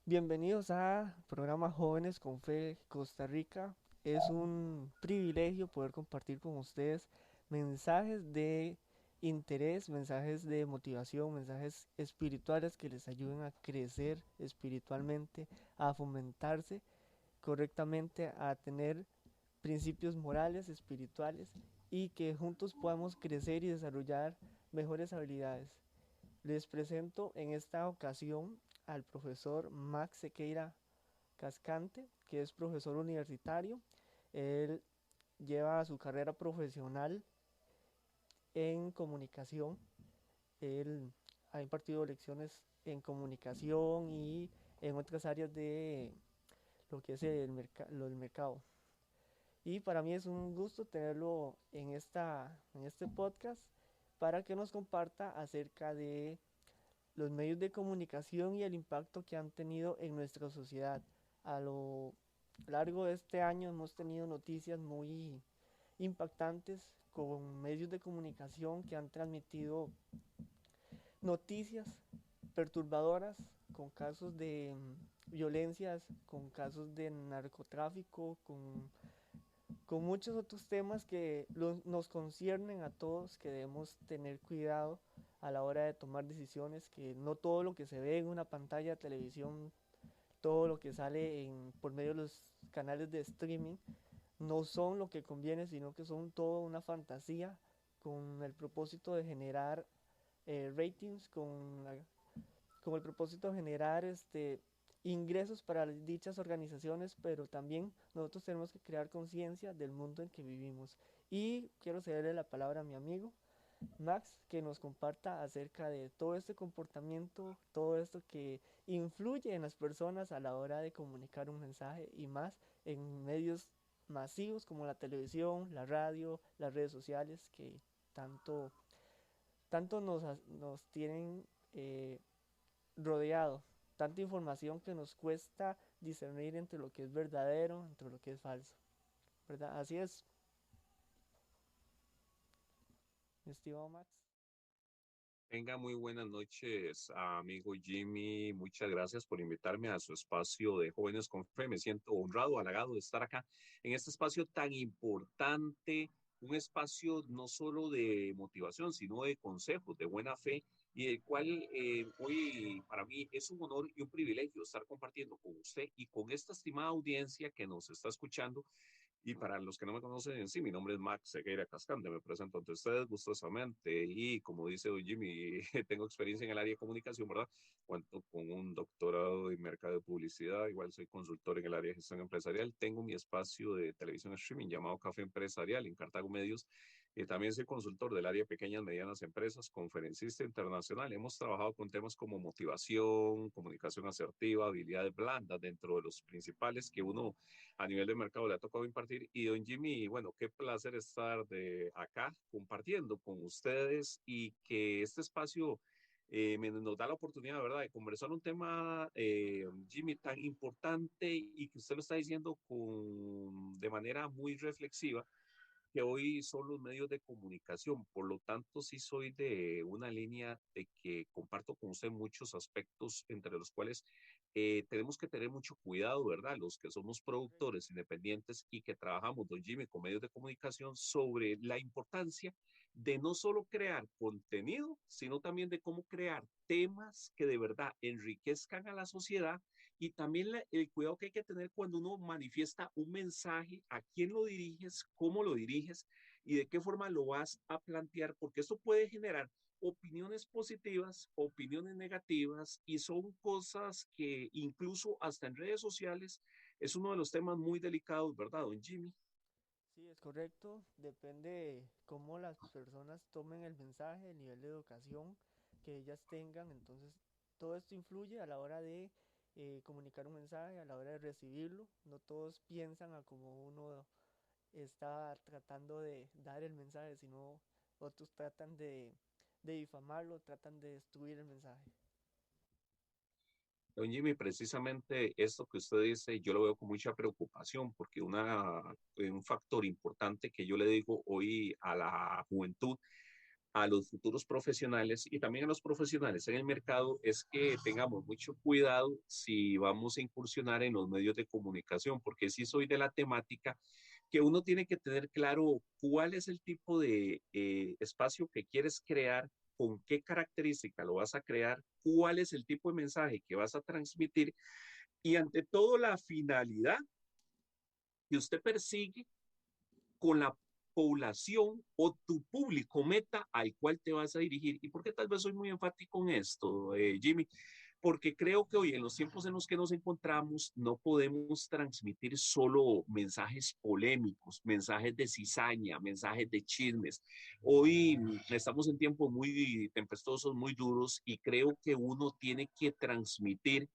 Bienvenidos a programa Jóvenes con Fe Costa Rica. Es un privilegio poder compartir con ustedes mensajes de interés, mensajes de motivación, mensajes espirituales que les ayuden a crecer espiritualmente, a fomentarse correctamente, a tener principios morales, espirituales y que juntos podamos crecer y desarrollar mejores habilidades. Les presento en esta ocasión al profesor Max Sequeira Cascante, que es profesor universitario. Él lleva su carrera profesional en comunicación. Él ha impartido lecciones en comunicación y en otras áreas de lo que es el mercado. Y para mí es un gusto tenerlo en este podcast para que nos comparta acerca de los medios de comunicación y el impacto que han tenido en nuestra sociedad. A lo largo de este año hemos tenido noticias muy impactantes con medios de comunicación que han transmitido noticias perturbadoras con casos de violencias, con casos de narcotráfico, con muchos otros temas que nos conciernen a todos, que debemos tener cuidado a la hora de tomar decisiones, que no todo lo que se ve en una pantalla de televisión, todo lo que sale por medio de los canales de streaming, no son lo que conviene, sino que son toda una fantasía con el propósito de generar ratings, con el propósito de generar ingresos para dichas organizaciones, pero también nosotros tenemos que crear conciencia del mundo en que vivimos. Y quiero cederle la palabra a mi amigo Max, que nos comparta acerca de todo este comportamiento, todo esto que influye en las personas a la hora de comunicar un mensaje y más en medios masivos como la televisión, la radio, las redes sociales que tanto, tanto nos tienen rodeado, tanta información que nos cuesta discernir entre lo que es verdadero, entre lo que es falso, ¿verdad? Así es, mi estimado Max. Venga, muy buenas noches, amigo Jimmy. Muchas gracias por invitarme a su espacio de Jóvenes con Fe. Me siento honrado, halagado de estar acá en este espacio tan importante, un espacio no solo de motivación, sino de consejos, de buena fe, y el cual hoy para mí es un honor y un privilegio estar compartiendo con usted y con esta estimada audiencia que nos está escuchando. Y para los que no me conocen en sí, mi nombre es Max Segueira Cascante, me presento ante ustedes gustosamente y como dice Jimmy, tengo experiencia en el área de comunicación, ¿verdad? Cuento con un doctorado en mercado de publicidad, igual soy consultor en el área de gestión empresarial, tengo mi espacio de televisión streaming llamado Café Empresarial en Cartago Medios, también soy consultor del área de pequeñas y medianas empresas, conferencista internacional. Hemos trabajado con temas como motivación, comunicación asertiva, habilidades blandas, dentro de los principales que uno a nivel de mercado le ha tocado impartir. Y don Jimmy, bueno, qué placer estar de acá compartiendo con ustedes y que este espacio nos da la oportunidad, ¿verdad?, de conversar un tema, Jimmy, tan importante y que usted lo está diciendo de manera muy reflexiva, que hoy son los medios de comunicación. Por lo tanto, sí soy de una línea de que comparto con usted muchos aspectos entre los cuales tenemos que tener mucho cuidado, ¿verdad? Los que somos productores independientes y que trabajamos, don Jimmy, con medios de comunicación, sobre la importancia de no solo crear contenido, sino también de cómo crear temas que de verdad enriquezcan a la sociedad y también el cuidado que hay que tener cuando uno manifiesta un mensaje, a quién lo diriges, cómo lo diriges y de qué forma lo vas a plantear, porque esto puede generar opiniones positivas, opiniones negativas, y son cosas que incluso hasta en redes sociales es uno de los temas muy delicados, ¿verdad, don Jimmy? Sí, es correcto, depende de cómo las personas tomen el mensaje, el nivel de educación que ellas tengan, entonces todo esto influye a la hora de comunicar un mensaje, a la hora de recibirlo, no todos piensan a como uno está tratando de dar el mensaje, sino otros tratan de difamarlo, tratan de destruir el mensaje. Don Jimmy, precisamente esto que usted dice, yo lo veo con mucha preocupación porque un factor importante que yo le digo hoy a la juventud, a los futuros profesionales y también a los profesionales en el mercado es que tengamos mucho cuidado si vamos a incursionar en los medios de comunicación, porque sí soy de la temática que uno tiene que tener claro cuál es el tipo de espacio que quieres crear, con qué característica lo vas a crear, cuál es el tipo de mensaje que vas a transmitir y ante todo la finalidad que usted persigue con la población o tu público meta al cual te vas a dirigir. ¿Y por qué tal vez soy muy enfático en esto, Jimmy? Porque creo que hoy en los tiempos en los que nos encontramos no podemos transmitir solo mensajes polémicos, mensajes de cizaña, mensajes de chismes. Hoy estamos en tiempos muy tempestuosos, muy duros y creo que uno tiene que transmitir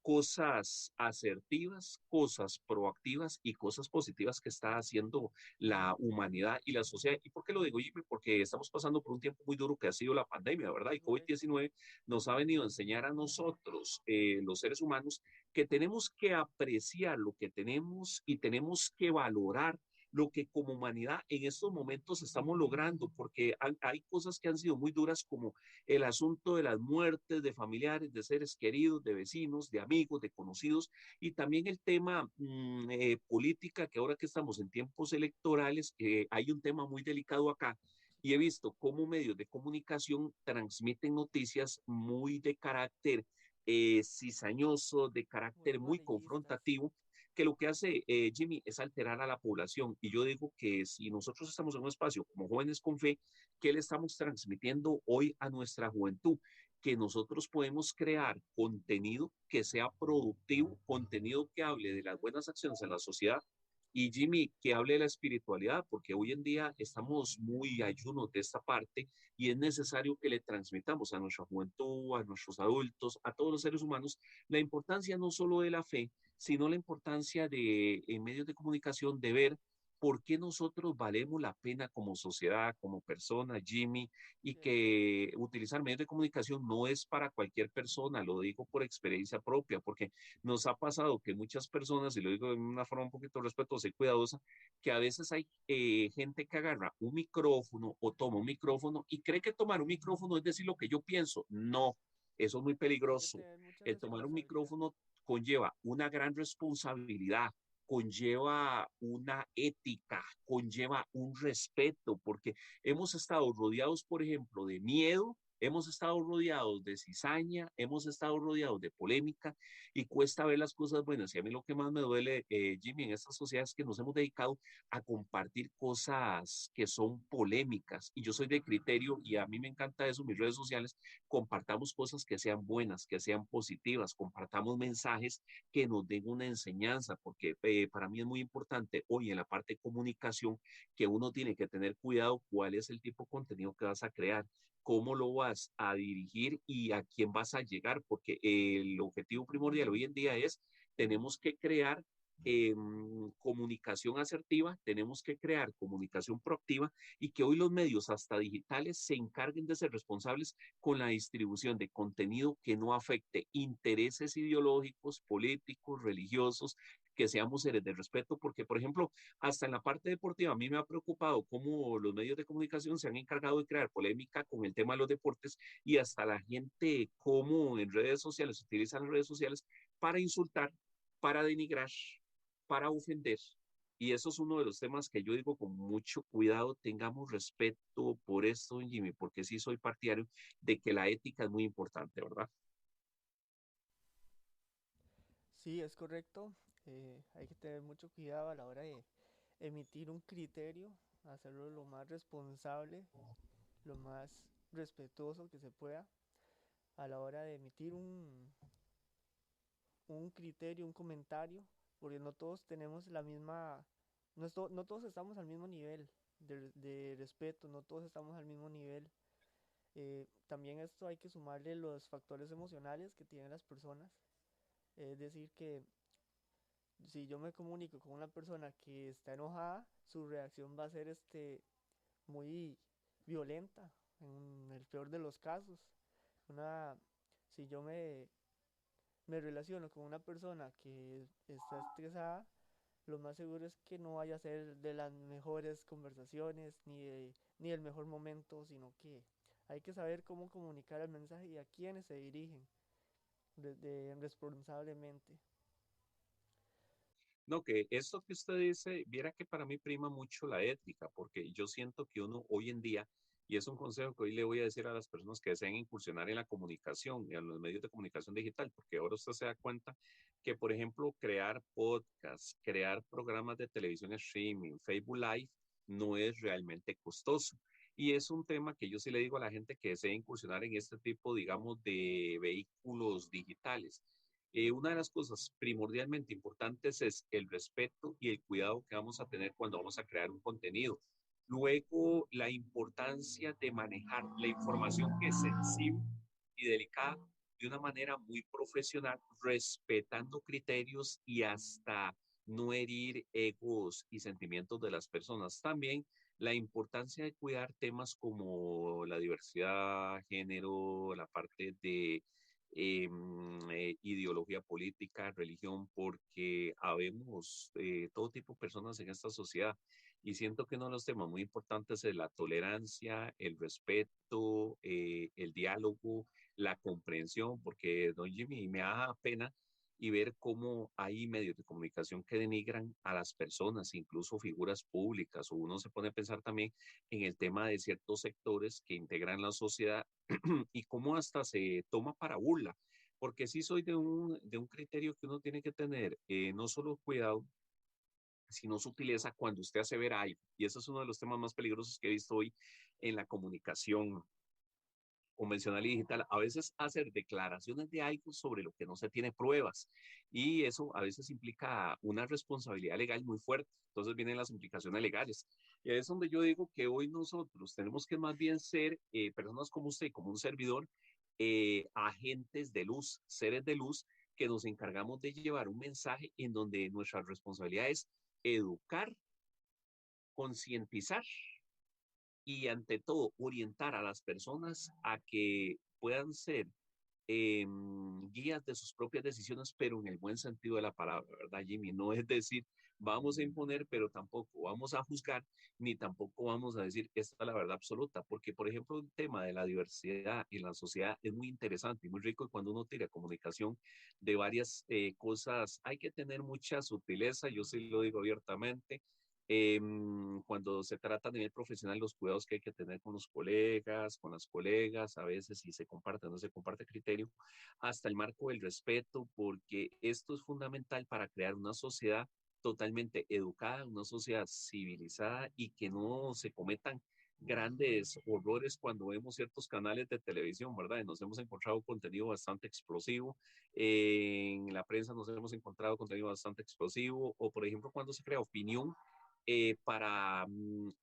cosas asertivas, cosas proactivas y cosas positivas que está haciendo la humanidad y la sociedad. ¿Y por qué lo digo, Jimmy? Porque estamos pasando por un tiempo muy duro que ha sido la pandemia, ¿verdad? Y Correcto. COVID-19 nos ha venido a enseñar a nosotros, los seres humanos, que tenemos que apreciar lo que tenemos y tenemos que valorar lo que como humanidad en estos momentos estamos logrando, porque hay cosas que han sido muy duras como el asunto de las muertes de familiares, de seres queridos, de vecinos, de amigos, de conocidos, y también el tema política, que ahora que estamos en tiempos electorales, hay un tema muy delicado acá, y he visto cómo medios de comunicación transmiten noticias muy de carácter cizañoso, de Muy carácter muy amarillistas. confrontativo, que lo que hace Jimmy es alterar a la población. Y yo digo que si nosotros estamos en un espacio como Jóvenes con Fe, ¿qué le estamos transmitiendo hoy a nuestra juventud? Que nosotros podemos crear contenido que sea productivo, contenido que hable de las buenas acciones en la sociedad y Jimmy, que hable de la espiritualidad, porque hoy en día estamos muy ayunos de esta parte y es necesario que le transmitamos a nuestra juventud, a nuestros adultos, a todos los seres humanos, la importancia no solo de la fe, sino la importancia de, en medios de comunicación, de ver por qué nosotros valemos la pena como sociedad, como persona, Jimmy, y Cierto. que utilizar medios de comunicación no es para cualquier persona, lo digo por experiencia propia, porque nos ha pasado que muchas personas, y lo digo de una forma un poquito respetuosa y cuidadosa, que a veces hay gente que agarra un micrófono o toma un micrófono y cree que tomar un micrófono es decir lo que yo pienso. No, eso es muy Hay que peligroso. tener mucha El tomar un responsabilidad. micrófono conlleva una gran responsabilidad, conlleva una ética, conlleva un respeto, porque hemos estado rodeados, por ejemplo, de miedo, hemos estado rodeados de cizaña, hemos estado rodeados de polémica y cuesta ver las cosas buenas. Y a mí lo que más me duele, Jimmy, en esta sociedad es que nos hemos dedicado a compartir cosas que son polémicas. Y yo soy de criterio y a mí me encanta eso, mis redes sociales, compartamos cosas que sean buenas, que sean positivas, compartamos mensajes que nos den una enseñanza, porque para mí es muy importante hoy en la parte de comunicación que uno tiene que tener cuidado cuál es el tipo de contenido que vas a crear, cómo lo vas a dirigir y a quién vas a llegar, porque el objetivo primordial hoy en día es, tenemos que crear comunicación asertiva, tenemos que crear comunicación proactiva y que hoy los medios, hasta digitales, se encarguen de ser responsables con la distribución de contenido que no afecte intereses ideológicos, políticos, religiosos, que seamos seres de respeto, porque, por ejemplo, hasta en la parte deportiva, a mí me ha preocupado cómo los medios de comunicación se han encargado de crear polémica con el tema de los deportes y hasta la gente, cómo en redes sociales, utilizan las redes sociales para insultar, para denigrar, para ofender. Y eso es uno de los temas que yo digo con mucho cuidado, tengamos respeto por esto, Jimmy, porque sí soy partidario de que la ética es muy importante, ¿verdad? Sí, es correcto. Hay que tener mucho cuidado a la hora de emitir un criterio, hacerlo lo más responsable, lo más respetuoso que se pueda a la hora de emitir un criterio, un comentario, porque no todos tenemos la misma, no todos estamos al mismo nivel de respeto, no todos estamos al mismo nivel. También esto hay que sumarle los factores emocionales que tienen las personas. Es decir, que si yo me comunico con una persona que está enojada, su reacción va a ser muy violenta, en el peor de los casos. Una, si me relaciono con una persona que está estresada, lo más seguro es que no vaya a ser de las mejores conversaciones ni el mejor momento, sino que hay que saber cómo comunicar el mensaje y a quiénes se dirigen responsablemente. No, que esto que usted dice, viera que para mí prima mucho la ética, porque yo siento que uno hoy en día, y es un consejo que hoy le voy a decir a las personas que desean incursionar en la comunicación y a los medios de comunicación digital, porque ahora usted se da cuenta que, por ejemplo, crear podcasts, crear programas de televisión streaming, Facebook Live, no es realmente costoso. Y es un tema que yo sí le digo a la gente que desea incursionar en este tipo, digamos, de vehículos digitales. Una de las cosas primordialmente importantes es el respeto y el cuidado que vamos a tener cuando vamos a crear un contenido. Luego, la importancia de manejar la información que es sensible y delicada de una manera muy profesional, respetando criterios y hasta no herir egos y sentimientos de las personas. También la importancia de cuidar temas como la diversidad, género, la parte de ideología política, religión, porque habemos todo tipo de personas en esta sociedad. Y siento que uno de los temas muy importantes es la tolerancia, el respeto, el diálogo, la comprensión, porque, don Jimmy, me da pena y ver cómo hay medios de comunicación que denigran a las personas, incluso figuras públicas, o uno se pone a pensar también en el tema de ciertos sectores que integran la sociedad y cómo hasta se toma para burla, porque sí soy de un criterio que uno tiene que tener no solo cuidado, sino sutileza cuando usted hace ver algo. Y ese es uno de los temas más peligrosos que he visto hoy en la comunicación convencional y digital, a veces hacer declaraciones de algo sobre lo que no se tiene pruebas y eso a veces implica una responsabilidad legal muy fuerte. Entonces vienen las implicaciones legales. Y es donde yo digo que hoy nosotros tenemos que más bien ser personas como usted, como un servidor, agentes de luz, seres de luz, que nos encargamos de llevar un mensaje en donde nuestra responsabilidad es educar, concientizar y ante todo orientar a las personas a que puedan ser guías de sus propias decisiones, pero en el buen sentido de la palabra, ¿verdad, Jimmy? No es decir, vamos a imponer, pero tampoco vamos a juzgar, ni tampoco vamos a decir, esta es la verdad absoluta, porque, por ejemplo, el tema de la diversidad en la sociedad es muy interesante y muy rico, y cuando uno tira comunicación de varias cosas, hay que tener mucha sutileza, yo sí lo digo abiertamente, cuando se trata a nivel profesional, los cuidados que hay que tener con los colegas, con las colegas, a veces si se comparte o no se comparte criterio, hasta el marco del respeto, porque esto es fundamental para crear una sociedad totalmente educada, una sociedad civilizada y que no se cometan grandes horrores cuando vemos ciertos canales de televisión, ¿verdad? Y nos hemos encontrado contenido bastante explosivo, en la prensa nos hemos encontrado contenido bastante explosivo, o por ejemplo cuando se crea opinión para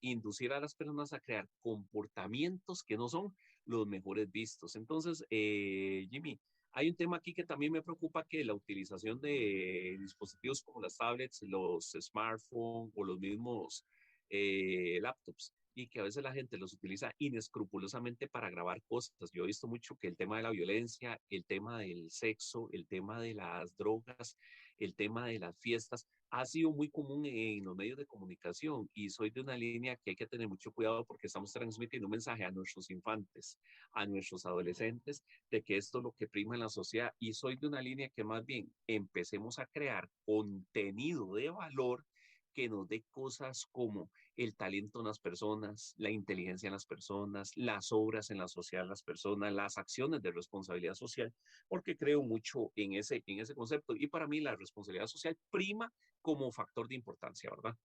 inducir a las personas a crear comportamientos que no son los mejores vistos. Entonces, Jimmy, hay un tema aquí que también me preocupa, que la utilización de dispositivos como las tablets, los smartphones o los mismos laptops, y que a veces la gente los utiliza inescrupulosamente para grabar cosas. Yo he visto mucho que el tema de la violencia, el tema del sexo, el tema de las drogas, el tema de las fiestas, ha sido muy común en los medios de comunicación, y soy de una línea que hay que tener mucho cuidado porque estamos transmitiendo un mensaje a nuestros infantes, a nuestros adolescentes, de que esto es lo que prima en la sociedad, y soy de una línea que más bien empecemos a crear contenido de valor que nos dé cosas como el talento en las personas, la inteligencia en las personas, las obras en la sociedad en las personas, las acciones de responsabilidad social, porque creo mucho en ese concepto. Y para mí la responsabilidad social prima como factor de importancia, ¿verdad?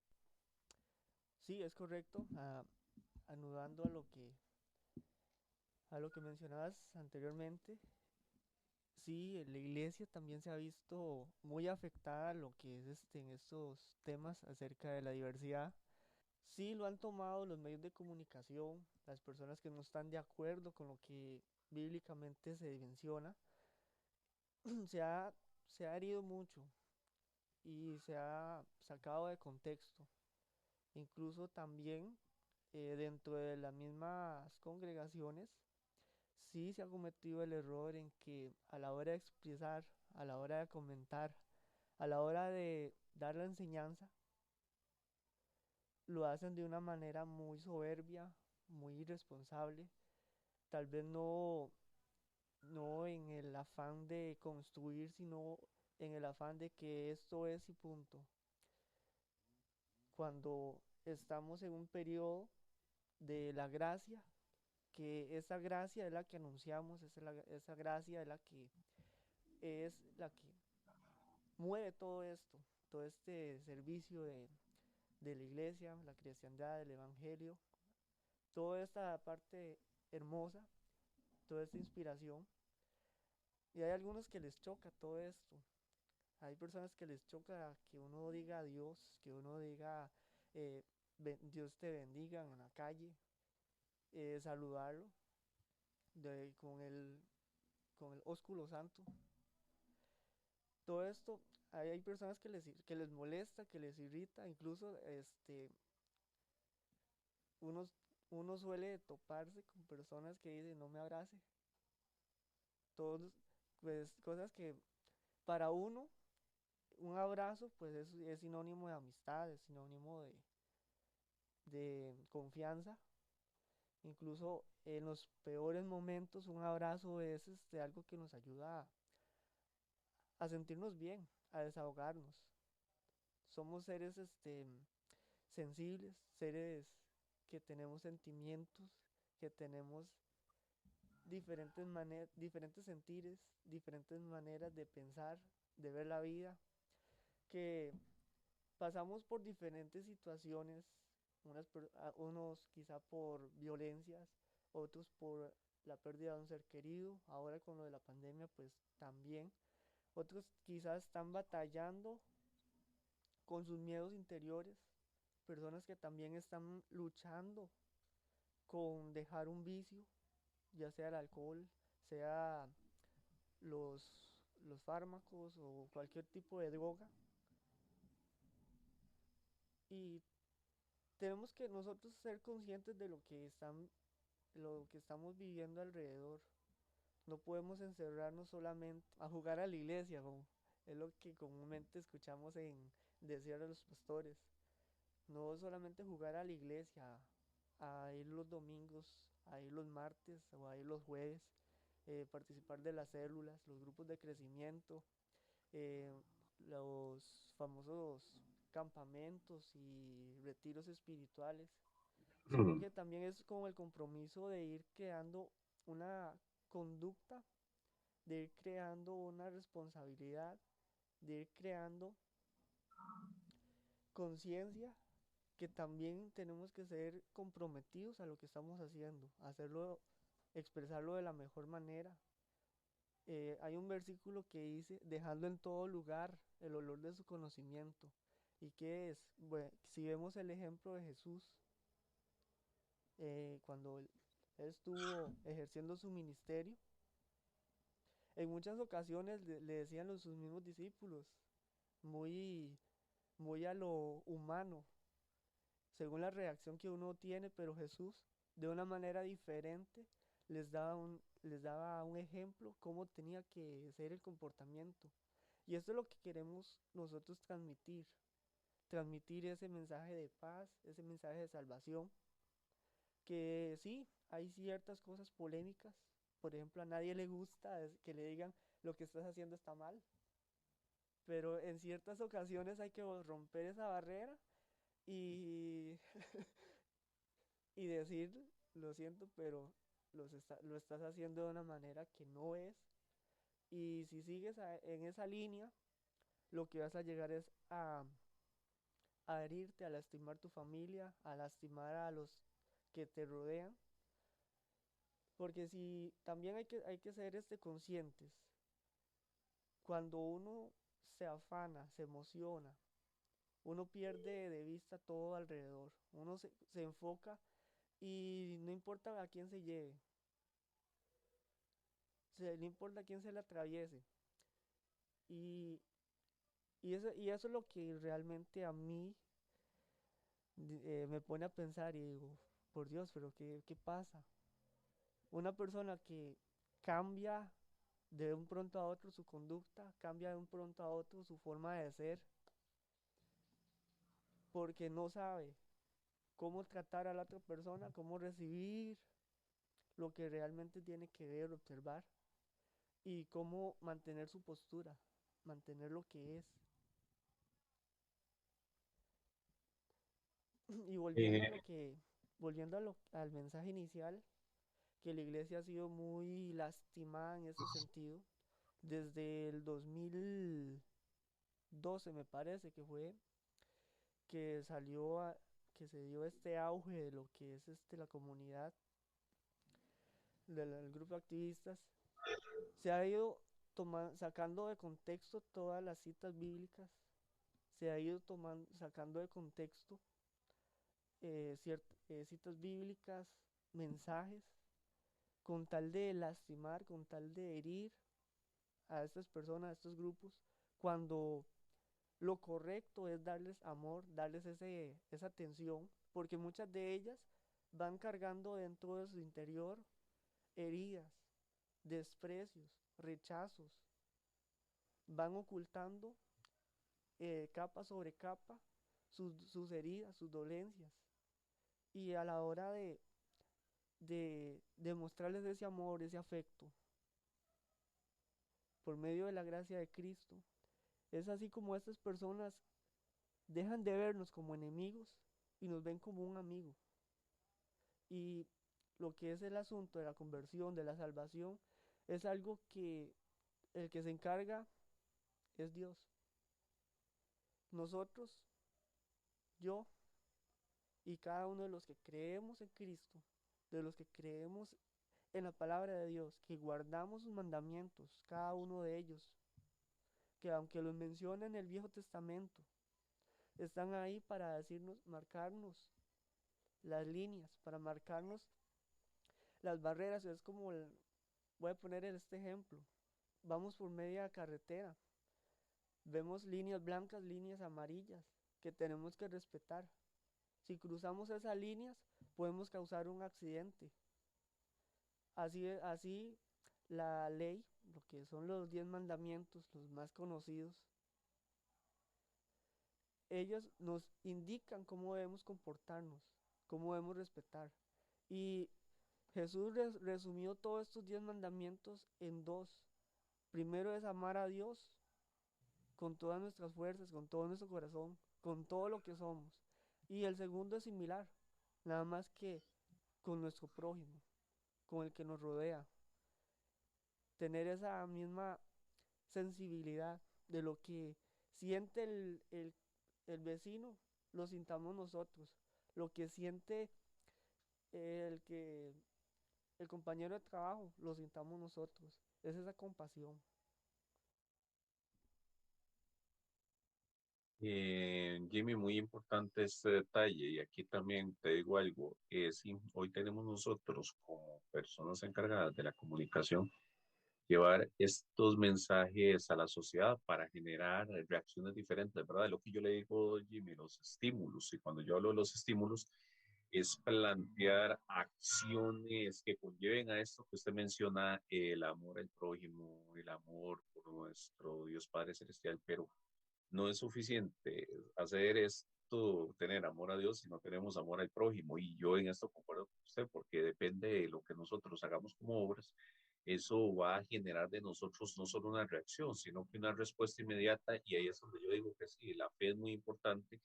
Sí, es correcto. Anudando a lo que mencionabas anteriormente, sí, la iglesia también se ha visto muy afectada a lo que es en estos temas acerca de la diversidad. Sí, lo han tomado los medios de comunicación, las personas que no están de acuerdo con lo que bíblicamente se menciona, se ha, se ha herido mucho y se ha sacado de contexto. Incluso también dentro de las mismas congregaciones, sí se ha cometido el error en que a la hora de expresar, a la hora de comentar, a la hora dar la enseñanza, lo hacen de una manera muy soberbia, muy irresponsable, tal vez no en el afán de construir, sino en el afán de que esto es y punto. Cuando estamos en un periodo de la gracia, que esa gracia es la que anunciamos, esa gracia es la que mueve todo esto, todo este servicio de la iglesia, la cristiandad, el evangelio, toda esta parte hermosa, toda esta inspiración. Y hay algunos que les choca todo esto. Hay personas que les choca que uno diga adiós, que uno diga eh, Dios te bendiga en la calle, saludarlo con el ósculo santo. Todo esto, hay personas que les molesta, que les irrita, incluso uno, uno suele toparse con personas que dicen no me abrace. Todos, pues cosas que para uno un abrazo pues es sinónimo de amistad, es sinónimo de confianza. Incluso en los peores momentos un abrazo es algo que nos ayuda a sentirnos bien, a desahogarnos. Somos seres sensibles, seres que tenemos sentimientos, que tenemos diferentes sentires, diferentes maneras de pensar, de ver la vida, que pasamos por diferentes situaciones, unos quizá por violencias, otros por la pérdida de un ser querido, ahora con lo de la pandemia pues también, otros quizás están batallando con sus miedos interiores, personas que también están luchando con dejar un vicio, ya sea el alcohol, sea los fármacos o cualquier tipo de droga. Y tenemos que nosotros ser conscientes de lo que estamos viviendo alrededor. No podemos encerrarnos solamente a jugar a la iglesia, como es lo que comúnmente escuchamos decir a los pastores. No solamente jugar a la iglesia, a ir los domingos, a ir los martes o a ir los jueves, participar de las células, los grupos de crecimiento, eh, los famosos campamentos y retiros espirituales, sino que también es como el compromiso de ir creando una conducta, de ir creando una responsabilidad, de ir creando conciencia, que también tenemos que ser comprometidos a lo que estamos haciendo, hacerlo, expresarlo de la mejor manera. Hay un versículo que dice, dejando en todo lugar el olor de su conocimiento. ¿Y qué es? Bueno, si vemos el ejemplo de Jesús, cuando él estuvo ejerciendo su ministerio, en muchas ocasiones le decían sus mismos discípulos, muy, muy a lo humano, según la reacción que uno tiene, pero Jesús, de una manera diferente, les daba un ejemplo cómo tenía que ser el comportamiento. Y esto es lo que queremos nosotros transmitir ese mensaje de paz, ese mensaje de salvación, que sí, hay ciertas cosas polémicas. Por ejemplo, a nadie le gusta que le digan lo que estás haciendo está mal, pero en ciertas ocasiones hay que romper esa barrera y, y decir, lo siento, pero lo estás haciendo de una manera que no es. Y si sigues en esa línea, lo que vas a llegar es a herirte, a lastimar tu familia, a lastimar a los que te rodean. Porque si también hay que ser conscientes, cuando uno se afana, se emociona, uno pierde de vista todo alrededor, uno se enfoca y no importa a quién se lleve, no importa a quién se le atraviese. Y, y eso es lo que realmente a mí me pone a pensar y digo, por Dios, pero ¿qué pasa? Una persona que cambia de un pronto a otro su conducta, cambia de un pronto a otro su forma de ser, porque no sabe cómo tratar a la otra persona, cómo recibir lo que realmente tiene que ver, observar y cómo mantener su postura, mantener lo que es. Y volviendo a Eh, lo que, volviendo a al mensaje inicial, que la iglesia ha sido muy lastimada en ese sentido, desde el 2012 me parece que fue, que salió que se dio este auge de lo que es la comunidad del grupo de activistas, se ha ido sacando de contexto todas las citas bíblicas, se ha ido sacando de contexto citas bíblicas, mensajes, con tal de lastimar, con tal de herir a estas personas, a estos grupos, cuando lo correcto es darles amor, darles esa atención, porque muchas de ellas van cargando dentro de su interior heridas, desprecios, rechazos, van ocultando capa sobre capa sus heridas, sus dolencias. Y a la hora de mostrarles ese amor, ese afecto, por medio de la gracia de Cristo, es así como estas personas dejan de vernos como enemigos y nos ven como un amigo. Y lo que es el asunto de la conversión, de la salvación, es algo que el que se encarga es Dios. Nosotros, yo y cada uno de los que creemos en Cristo, de los que creemos en la palabra de Dios, que guardamos sus mandamientos, cada uno de ellos, que aunque los menciona en el Viejo Testamento, están ahí para decirnos, marcarnos las líneas, para marcarnos las barreras. Es como, voy a poner este ejemplo, vamos por media carretera, vemos líneas blancas, líneas amarillas, que tenemos que respetar. Si cruzamos esas líneas, podemos causar un accidente. Así la ley, lo que son los 10 mandamientos, los más conocidos, ellos nos indican cómo debemos comportarnos, cómo debemos respetar. Y Jesús resumió todos estos 10 mandamientos en dos. Primero es amar a Dios con todas nuestras fuerzas, con todo nuestro corazón, con todo lo que somos. Y el segundo es similar, nada más que con nuestro prójimo, con el que nos rodea. Tener esa misma sensibilidad de lo que siente el vecino, lo sintamos nosotros. Lo que siente el que el compañero de trabajo, lo sintamos nosotros. Es esa compasión. Jimmy, muy importante este detalle y aquí también te digo algo, sí, hoy tenemos nosotros como personas encargadas de la comunicación llevar estos mensajes a la sociedad para generar reacciones diferentes, ¿verdad? Lo que yo le digo, Jimmy, los estímulos, y cuando yo hablo de los estímulos, es plantear acciones que conlleven a esto que usted menciona, el amor al prójimo, el amor por nuestro Dios Padre Celestial, pero no es suficiente hacer esto, tener amor a Dios si no tenemos amor al prójimo. Y yo en esto concuerdo con usted, porque depende de lo que nosotros hagamos como obras, eso va a generar de nosotros no solo una reacción, sino que una respuesta inmediata. Y ahí es donde yo digo que sí, la fe es muy importante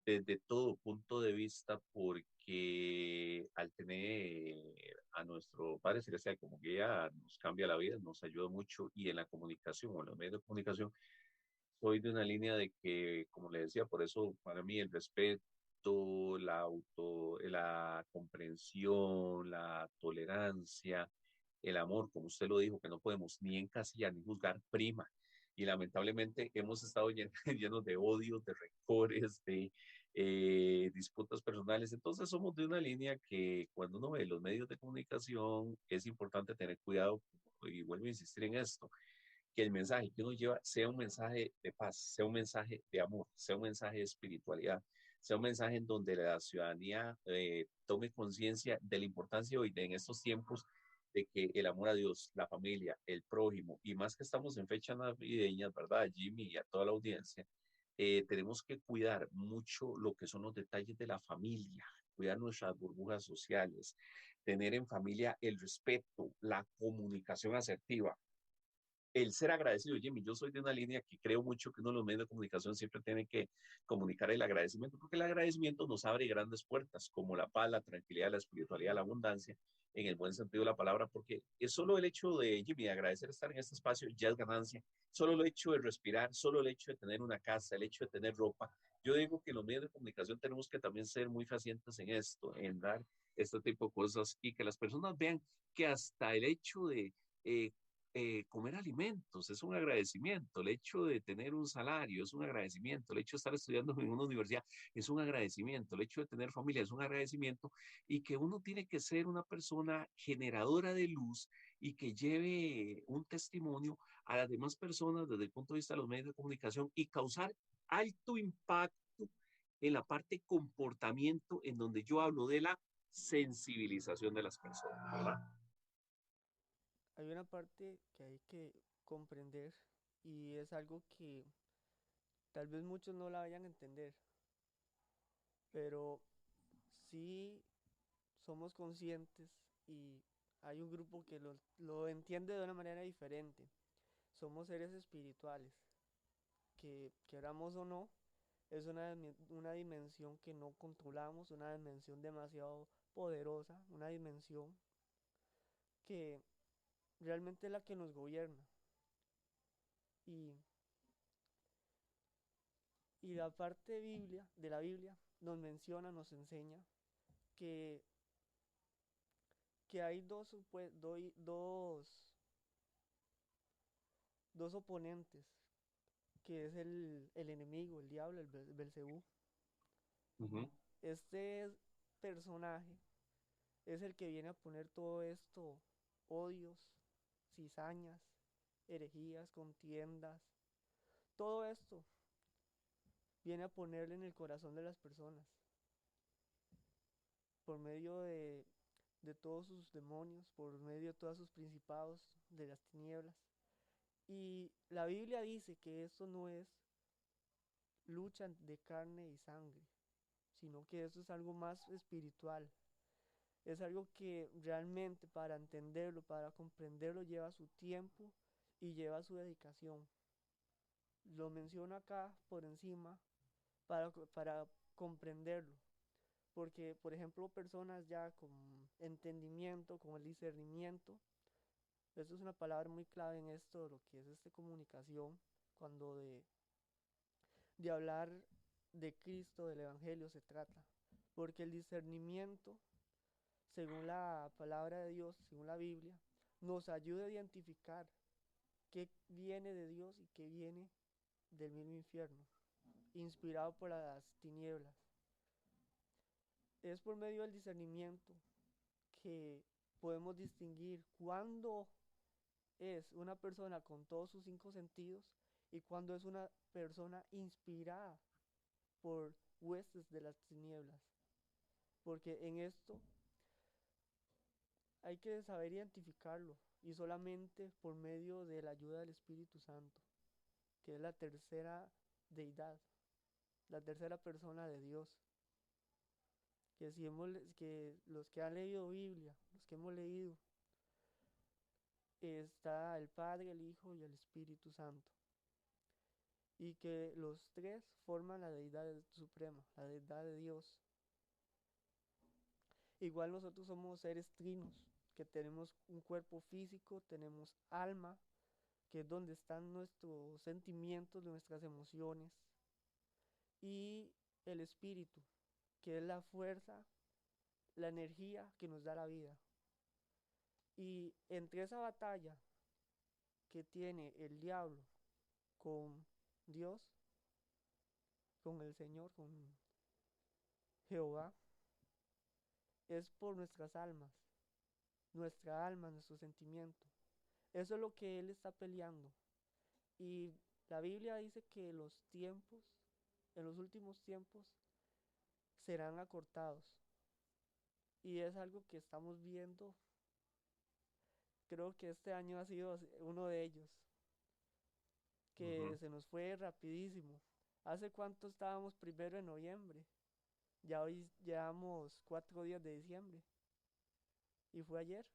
desde todo punto de vista, porque al tener a nuestro Padre Celestial como guía, nos cambia la vida, nos ayuda mucho y en la comunicación o en los medios de comunicación soy de una línea de que, como le decía, por eso para mí el respeto, la comprensión, la tolerancia, el amor, como usted lo dijo, que no podemos ni encasillar ni juzgar, prima. Y lamentablemente hemos estado llenos de odios, de rencores, de disputas personales. Entonces somos de una línea que cuando uno ve los medios de comunicación es importante tener cuidado y vuelvo a insistir en esto que el mensaje que uno lleva sea un mensaje de paz, sea un mensaje de amor, sea un mensaje de espiritualidad, sea un mensaje en donde la ciudadanía tome conciencia de la importancia hoy en estos tiempos de que el amor a Dios, la familia, el prójimo, y más que estamos en fechas navideñas, ¿verdad, Jimmy? Y a toda la audiencia, Tenemos que cuidar mucho lo que son los detalles de la familia, cuidar nuestras burbujas sociales, tener en familia el respeto, la comunicación asertiva, el ser agradecido. Jimmy, yo soy de una línea que creo mucho que uno de los medios de comunicación siempre tiene que comunicar el agradecimiento, porque el agradecimiento nos abre grandes puertas, como la paz, la tranquilidad, la espiritualidad, la abundancia, en el buen sentido de la palabra, porque es solo el hecho de, Jimmy, de agradecer estar en este espacio ya es ganancia, solo el hecho de respirar, solo el hecho de tener una casa, el hecho de tener ropa. Yo digo que los medios de comunicación tenemos que también ser muy pacientes en esto, en dar este tipo de cosas y que las personas vean que hasta el hecho de eh, comer alimentos es un agradecimiento, el hecho de tener un salario es un agradecimiento, el hecho de estar estudiando en una universidad es un agradecimiento, el hecho de tener familia es un agradecimiento y que uno tiene que ser una persona generadora de luz y que lleve un testimonio a las demás personas desde el punto de vista de los medios de comunicación y causar alto impacto en la parte comportamiento en donde yo hablo de la sensibilización de las personas, ¿verdad? Hay una parte que hay que comprender y es algo que tal vez muchos no la vayan a entender, pero sí somos conscientes y hay un grupo que lo entiende de una manera diferente. Somos seres espirituales, que queramos o no, es una dimensión que no controlamos, una dimensión demasiado poderosa, una dimensión que realmente es la que nos gobierna. Y, y la parte de la Biblia nos menciona, nos enseña que, que hay dos oponentes, que es el enemigo, el diablo, Belcebú. Uh -huh. Este personaje es el que viene a poner todo esto, odios, cizañas, herejías, contiendas, todo esto viene a ponerle en el corazón de las personas por medio de todos sus demonios, por medio de todos sus principados de las tinieblas. Y la Biblia dice que esto no es lucha de carne y sangre, sino que esto es algo más espiritual. Es algo que realmente para entenderlo, para comprenderlo, lleva su tiempo y lleva su dedicación. Lo menciono acá por encima para comprenderlo. Porque, por ejemplo, personas ya con entendimiento, con el discernimiento, esto es una palabra muy clave en esto, de lo que es comunicación, cuando de hablar de Cristo, del Evangelio se trata. Porque el discernimiento, según la palabra de Dios, según la Biblia, nos ayuda a identificar qué viene de Dios y qué viene del mismo infierno, inspirado por las tinieblas. Es por medio del discernimiento que podemos distinguir cuándo es una persona con todos sus cinco sentidos y cuándo es una persona inspirada por huestes de las tinieblas. Porque en esto hay que saber identificarlo y solamente por medio de la ayuda del Espíritu Santo, que es la tercera deidad, la tercera persona de Dios. Que si hemos, que los que han leído Biblia, los que hemos leído, está el Padre, el Hijo y el Espíritu Santo. Y que los tres forman la deidad suprema, la deidad de Dios. Igual nosotros somos seres trinos, que tenemos un cuerpo físico, tenemos alma, que es donde están nuestros sentimientos, nuestras emociones, y el espíritu, que es la fuerza, la energía que nos da la vida. Y entre esa batalla que tiene el diablo con Dios, con el Señor, con Jehová, es por nuestras almas, nuestra alma, nuestro sentimiento. Eso es lo que Él está peleando. Y la Biblia dice que los tiempos, en los últimos tiempos, serán acortados. Y es algo que estamos viendo. Creo que este año ha sido uno de ellos, Uh que -huh. se nos fue rapidísimo. ¿Hace cuánto estábamos 1 de noviembre? Ya hoy llevamos 4 días de diciembre y fue ayer.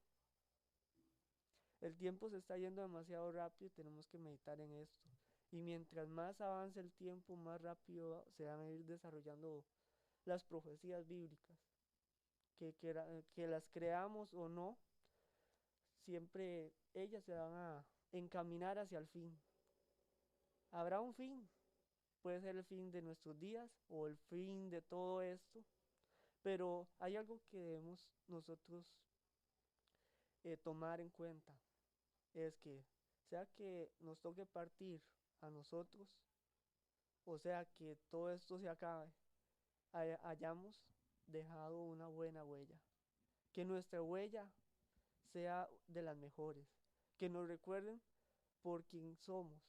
El tiempo se está yendo demasiado rápido y tenemos que meditar en esto. Y mientras más avance el tiempo, más rápido se van a ir desarrollando las profecías bíblicas. Que las creamos o no, siempre ellas se van a encaminar hacia el fin. Habrá un fin, puede ser el fin de nuestros días o el fin de todo esto, pero hay algo que debemos nosotros tomar en cuenta, es que sea que nos toque partir a nosotros, o sea que todo esto se acabe, hayamos dejado una buena huella, que nuestra huella sea de las mejores, que nos recuerden por quien somos,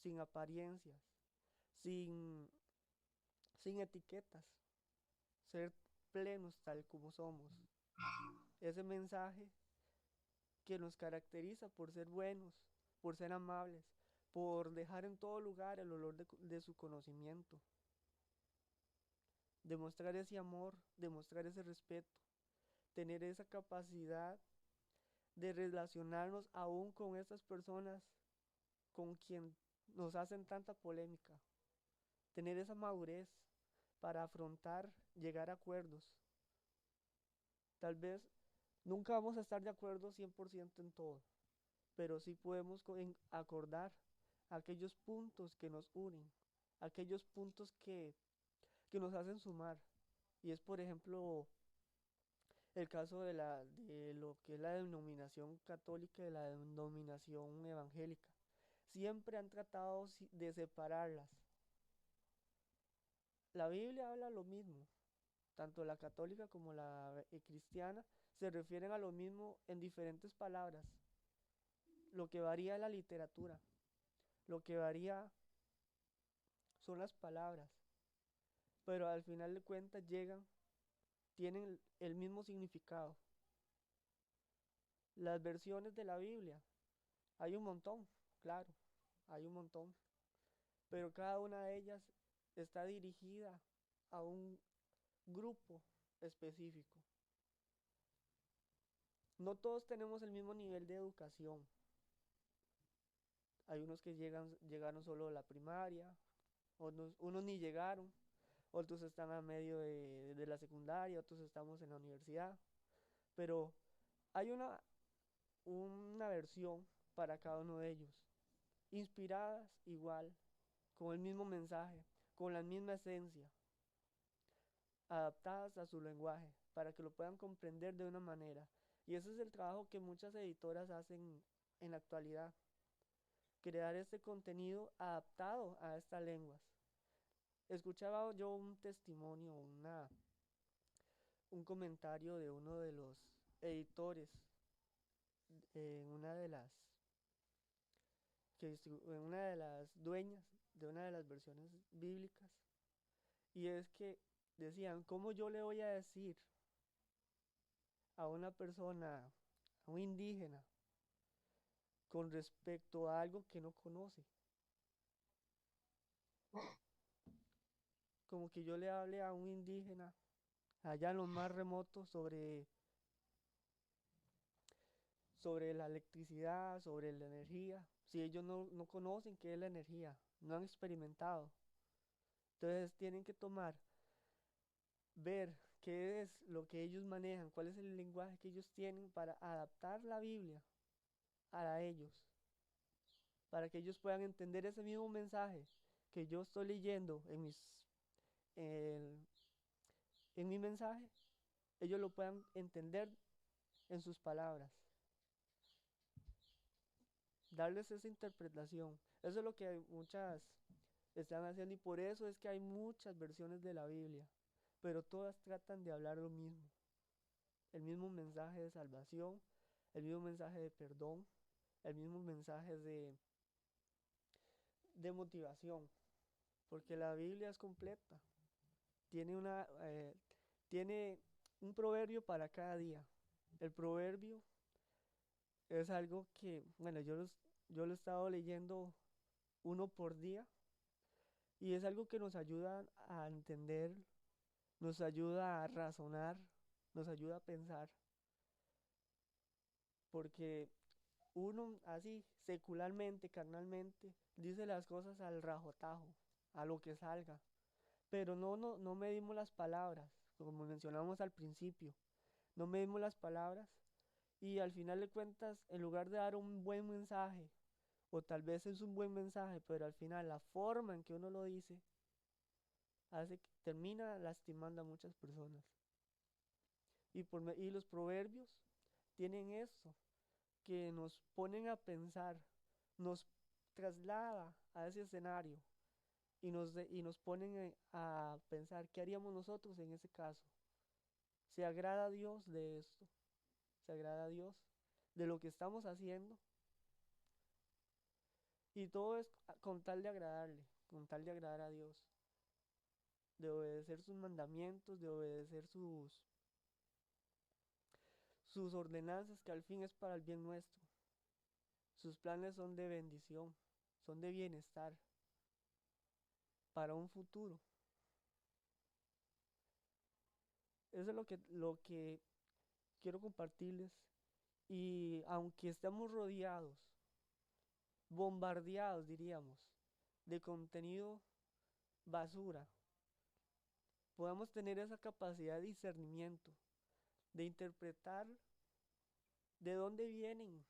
sin apariencias, sin, sin etiquetas, ser plenos tal como somos. Ese mensaje que nos caracteriza por ser buenos, por ser amables, por dejar en todo lugar el olor de su conocimiento, demostrar ese amor, demostrar ese respeto, tener esa capacidad de relacionarnos aún con estas personas con quien nos hacen tanta polémica, tener esa madurez para afrontar, llegar a acuerdos. Tal vez nunca vamos a estar de acuerdo 100% en todo, pero sí podemos acordar aquellos puntos que nos unen, aquellos puntos que nos hacen sumar. Y es, por ejemplo, el caso de lo que es la denominación católica y la denominación evangélica. Siempre han tratado de separarlas. La Biblia habla lo mismo, tanto la católica como la cristiana se refieren a lo mismo en diferentes palabras. Lo que varía es la literatura, lo que varía son las palabras, pero al final de cuentas llegan, tienen el mismo significado. Las versiones de la Biblia, hay un montón, claro, hay un montón, pero cada una de ellas está dirigida a un grupo específico. No todos tenemos el mismo nivel de educación. Hay unos que llegaron solo a la primaria, unos ni llegaron, otros están a medio de la secundaria, otros estamos en la universidad. Pero hay una versión para cada uno de ellos, inspiradas igual, con el mismo mensaje, con la misma esencia, adaptadas a su lenguaje, para que lo puedan comprender de una manera. Y ese es el trabajo que muchas editoras hacen en la actualidad, crear este contenido adaptado a estas lenguas. Escuchaba yo un testimonio, un comentario de uno de los editores en una de las una de las dueñas de una de las versiones bíblicas, y es que decían, ¿cómo yo le voy a decir a una persona, a un indígena, con respecto a algo que no conoce? Como que yo le hable a un indígena allá en lo más remoto sobre la electricidad, sobre la energía, si ellos no conocen qué es la energía, no han experimentado. Entonces tienen que ver qué es lo que ellos manejan, cuál es el lenguaje que ellos tienen para adaptar la Biblia a ellos, para que ellos puedan entender ese mismo mensaje que yo estoy leyendo en, en mi mensaje, ellos lo puedan entender en sus palabras, darles esa interpretación. Eso es lo que muchas están haciendo y por eso es que hay muchas versiones de la Biblia, pero todas tratan de hablar lo mismo, el mismo mensaje de salvación, el mismo mensaje de perdón, el mismo mensaje de motivación, porque la Biblia es completa, tiene tiene un proverbio para cada día. El proverbio es algo que, bueno, yo lo he estado leyendo uno por día, Y es algo que nos ayuda a entender, nos ayuda a razonar, nos ayuda a pensar, porque uno así, secularmente, carnalmente, dice las cosas al rajotajo, a lo que salga, pero no medimos las palabras, como mencionamos al principio, no medimos las palabras y al final de cuentas, en lugar de dar un buen mensaje, o tal vez es un buen mensaje, pero al final la forma en que uno lo dice hace que termina lastimando a muchas personas. Y los proverbios tienen esto, que nos ponen a pensar, nos traslada a ese escenario y nos ponen a pensar qué haríamos nosotros en ese caso. ¿Se agrada a Dios de esto? ¿Se agrada a Dios de lo que estamos haciendo? Y todo es con tal de agradarle, con tal de agradar a Dios, de obedecer sus mandamientos, de obedecer sus ordenanzas, que al fin es para el bien nuestro. Sus planes son de bendición, son de bienestar, para un futuro. Eso es lo que quiero compartirles. Y aunque estemos rodeados, bombardeados, diríamos, de contenido basura, podamos tener esa capacidad de discernimiento, de interpretar de dónde vienen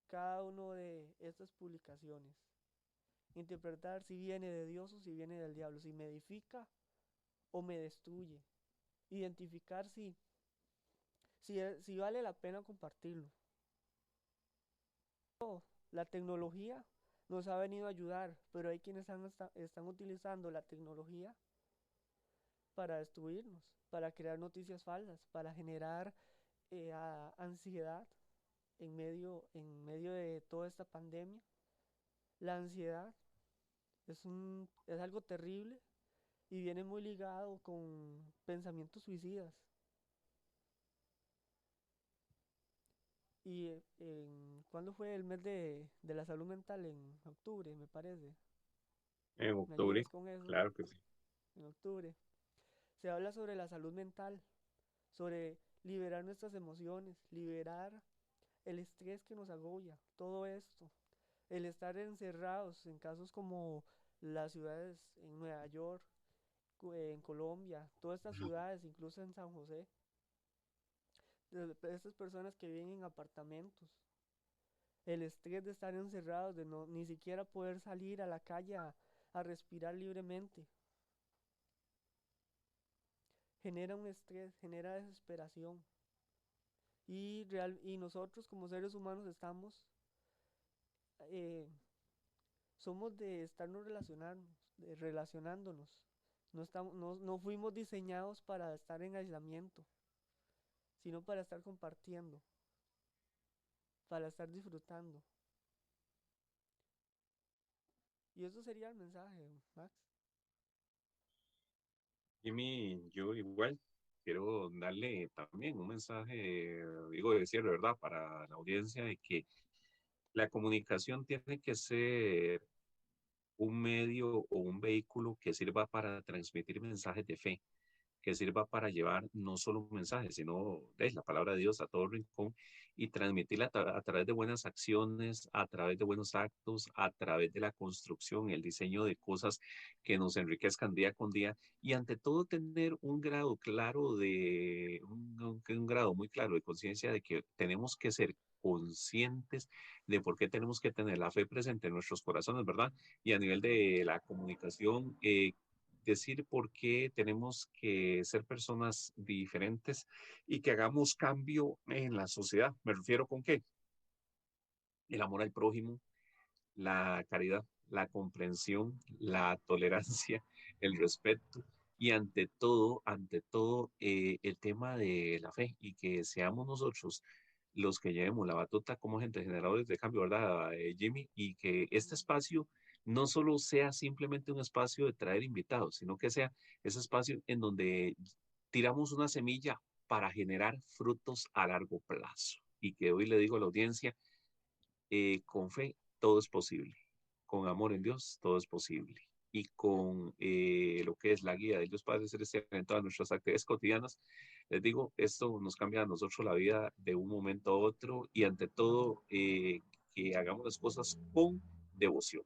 cada uno de estas publicaciones. Interpretar si viene de Dios o si viene del diablo, si me edifica o me destruye. Identificar si vale la pena compartirlo. La tecnología nos ha venido a ayudar, pero hay quienes están utilizando la tecnología para destruirnos, para crear noticias falsas, para generar ansiedad en medio de toda esta pandemia. La ansiedad es algo terrible y viene muy ligado con pensamientos suicidas. Y ¿cuándo fue el mes de la salud mental? En octubre, me parece. En ¿Me octubre, ayudas con eso? claro que sí. En octubre. Se habla sobre la salud mental, sobre liberar nuestras emociones, liberar el estrés que nos agobia, todo esto. El estar encerrados en casos como las ciudades en Nueva York, en Colombia, todas estas ciudades, incluso en San José, de estas personas que viven en apartamentos, el estrés de estar encerrados, de no ni siquiera poder salir a la calle a respirar libremente, genera un estrés, genera desesperación. Y nosotros como seres humanos eh, somos de estarnos relacionándonos. No fuimos diseñados para estar en aislamiento, sino para estar compartiendo, para estar disfrutando. Y eso sería el mensaje, Max. Jimmy, yo igual quiero darle también un mensaje, digo, de cierre, ¿verdad? Para la audiencia de que la comunicación tiene que ser un medio o un vehículo que sirva para transmitir mensajes de fe, que sirva para llevar no solo un mensaje, sino la palabra de Dios a todo rincón y transmitirla a través de buenas acciones, a través de buenos actos, a través de la construcción, el diseño de cosas que nos enriquezcan día con día y ante todo tener un grado claro un grado muy claro de conciencia de que tenemos que ser conscientes de por qué tenemos que tener la fe presente en nuestros corazones, ¿verdad? Y a nivel de la comunicación, decir por qué tenemos que ser personas diferentes y que hagamos cambio en la sociedad. ¿Me refiero con qué? El amor al prójimo, la caridad, la comprensión, la tolerancia, el respeto y ante todo, el tema de la fe y que seamos nosotros los que llevemos la batuta como gente generadores de cambio, ¿verdad, Jimmy? Y que este espacio no solo sea simplemente un espacio de traer invitados, sino que sea ese espacio en donde tiramos una semilla para generar frutos a largo plazo. Y que hoy le digo a la audiencia, con fe todo es posible. Con amor en Dios todo es posible. y con lo que es la guía de Dios Padre Celestial en todas nuestras actividades cotidianas. Les digo, esto nos cambia a nosotros la vida de un momento a otro y ante todo que hagamos las cosas con devoción.